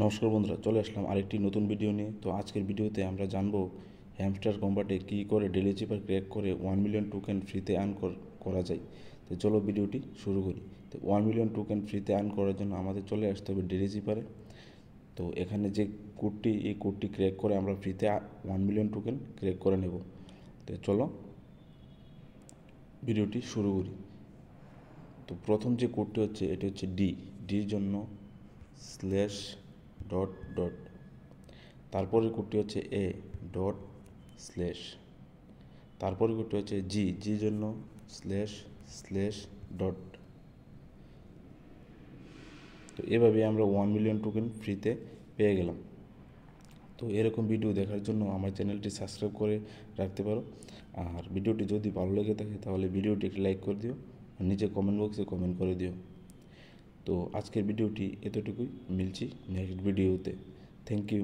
নমস্কার বন্ধুরা, চলে আসলাম আরেকটি নতুন ভিডিও নিয়ে। তো আজকের ভিডিওতে আমরা জানবো হ্যামস্টার কম্বাটে কী করে ডেলি চিপার ক্র্যাক করে 1 মিলিয়ন টোকেন ফ্রিতে আর্ন করা যায়। তো চলো ভিডিওটি শুরু করি। তো 1 মিলিয়ন টোকেন ফ্রিতে আর্ন করার জন্য আমাদের চলে আসতে হবে ডেলি চিপারে। তো এখানে যে কোডটি, এই কোডটি ক্র্যাক করে আমরা ফ্রিতে 1 মিলিয়ন টোকেন ক্র্যাক করে নেব। তো চলো ভিডিওটি শুরু করি। তো প্রথম যে কোডটি হচ্ছে, এটি হচ্ছে ডির জন্য স্ল্যাশ ডট ডট, তারপরের কোডটি হচ্ছে এ ডট স্ল্যাশ, তারপরের কোডটি হচ্ছে জির জন্য স্ল্যাশ স্ল্যাশ ডট। তো এভাবে আমরা 1 মিলিয়ন টোকেন ফ্রিতে পেয়ে গেলাম। তো এরকম ভিডিও দেখার জন্য আমার চ্যানেলটি সাবস্ক্রাইব করে রাখতে পারো। আর ভিডিওটি যদি ভালো লেগে থাকে তাহলে ভিডিওটি একটি লাইক করে দিও, আর নিচে কমেন্ট বক্সে কমেন্ট করে দিও। তো আজকের ভিডিওটি এতটুকুই, মিলছি নেক্সট ভিডিওতে। Thank you.